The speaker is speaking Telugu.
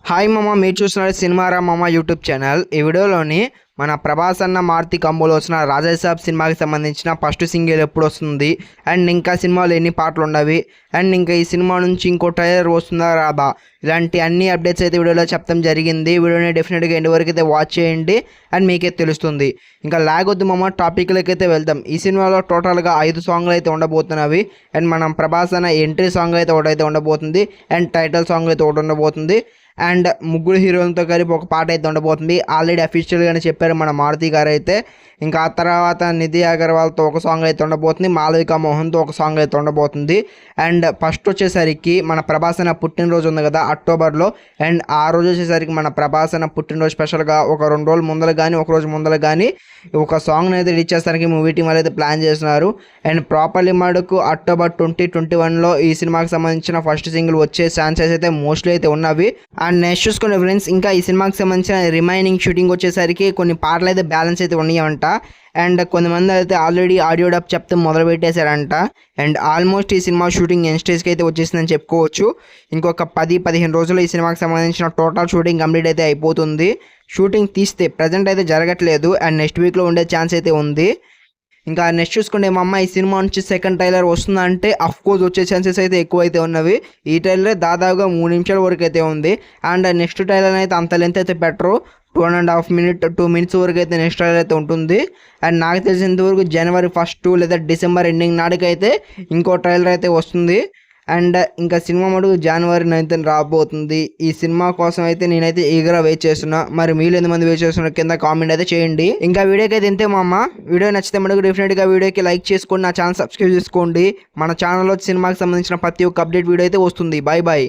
హాయ్ మామ, మీరు చూస్తున్నారు సినిమారా మామ యూట్యూబ్ ఛానల్. ఈ వీడియోలోని మన ప్రభాస్ అన్న మారుతి కంబోలో వచ్చిన రాజాసాబ్ సినిమాకి సంబంధించిన ఫస్ట్ సింగిల్ ఎప్పుడు వస్తుంది, అండ్ ఇంకా సినిమాలో ఎన్ని పాటలు ఉన్నవి, అండ్ ఇంకా ఈ సినిమా నుంచి ఇంకో ట్రైలర్ వస్తుందా రాదా, ఇలాంటి అన్ని అప్డేట్స్ అయితే వీడియోలో చెప్పడం జరిగింది. వీడియోని డెఫినెట్గా ఎండ్ వరకు అయితే వాచ్ చేయండి అండ్ మీకే తెలుస్తుంది. ఇంకా లాగొద్దు మామ, టాపిక్లకి అయితే వెళ్దాం. ఈ సినిమాలో టోటల్గా 5 సాంగ్లు అయితే ఉండబోతున్నవి. అండ్ మనం ప్రభాస్ అన్న ఎంట్రీ సాంగ్ అయితే ఒకటైతే ఉండబోతుంది, అండ్ టైటిల్ సాంగ్ అయితే ఒకటి ఉండబోతుంది, అండ్ ముగ్గురు హీరోలతో కలిపి ఒక పాట అయితే ఉండబోతుంది. ఆల్రెడీ అఫీషియల్గానే చెప్పారు మన మారుతి గారు అయితే. ఇంకా ఆ తర్వాత నిధి అగర్వాల్తో ఒక సాంగ్ అయితే ఉండబోతుంది, మాళవిక మోహన్తో ఒక సాంగ్ అయితే ఉండబోతుంది. అండ్ ఫస్ట్ వచ్చేసరికి మన ప్రభాస్ అన్న పుట్టినరోజు ఉంది కదా అక్టోబర్లో, అండ్ ఆ రోజు వచ్చేసరికి మన ప్రభాస్ అన్న పుట్టినరోజు స్పెషల్గా ఒక 2 రోజుల ముందర కానీ ఒక రోజు ముందర కానీ ఒక సాంగ్ని అయితే రిలీజ్ చేస్తానికి మూవీ టీం వాళ్ళు అయితే ప్లాన్ చేస్తున్నారు. అండ్ ప్రాపర్లీ మటుకు అక్టోబర్ 2021లో ఈ సినిమాకి సంబంధించిన ఫస్ట్ సింగిల్ వచ్చే ఛాన్సెస్ అయితే మోస్ట్లీ అయితే ఉన్నవి. అండ్ నెక్స్ట్ చూసుకునే ఫ్రెండ్స్, ఇంకా ఈ సినిమాకి సంబంధించిన రిమైనింగ్ షూటింగ్ వచ్చేసరికి కొన్ని పాటలు అయితే బ్యాలెన్స్ అయితే ఉన్నాయంట. అండ్ కొంతమంది అయితే ఆల్రెడీ ఆడియో డబ్ చెప్తే మొదలు పెట్టేశారంట. అండ్ ఆల్మోస్ట్ ఈ సినిమా షూటింగ్ ఎన్ స్టేజ్కి అయితే వచ్చేసిందని చెప్పుకోవచ్చు. ఇంకొక 10-15 రోజుల్లో ఈ సినిమాకి సంబంధించిన టోటల్ షూటింగ్ కంప్లీట్ అయితే అయిపోతుంది. షూటింగ్ తీస్తే ప్రజెంట్ అయితే జరగట్లేదు, అండ్ నెక్స్ట్ వీక్లో ఉండే ఛాన్స్ అయితే ఉంది. ఇంకా నెక్స్ట్ చూసుకుంటే మా అమ్మ ఈ సినిమా నుంచి సెకండ్ ట్రైలర్ వస్తుందంటే అఫ్కోర్స్ వచ్చే ఛాన్సెస్ అయితే ఎక్కువ అయితే ఉన్నవి. ఈ ట్రైలర్ దాదాపుగా 3 నిమిషాల వరకు అయితే ఉంది. అండ్ నెక్స్ట్ ట్రైలర్ అయితే అంత లెంత్ అయితే పెట్టరు, 1.5 minutes 2 minutes వరకు అయితే నెక్స్ట్ ట్రైలర్ అయితే ఉంటుంది. అండ్ నాకు తెలిసినంత వరకు January 1st లేదా December ఎండింగ్ నాటికైతే ఇంకో ట్రైలర్ అయితే వస్తుంది. అండ్ ఇంకా సినిమా మటుకు January 9th రాబోతుంది. ఈ సినిమా కోసం అయితే నేనైతే ఈగర్గా వెయిట్ చేస్తున్నా. మరి మీరు ఎంతమంది వెయిట్ చేస్తున్నారు కింద కామెంట్ అయితే చేయండి. ఇంకా వీడియోకి అయితే ఇంతే మా అమ్మ. వీడియో నచ్చితే మటుకు డెఫినెట్గా వీడియోకి లైక్ చేసుకోండి, నా ఛానల్ సబ్స్క్రైబ్ చేసుకోండి. మన ఛానల్లో సినిమాకి సంబంధించిన ప్రతి ఒక్క అప్డేట్ వీడియో అయితే వస్తుంది. Bye bye.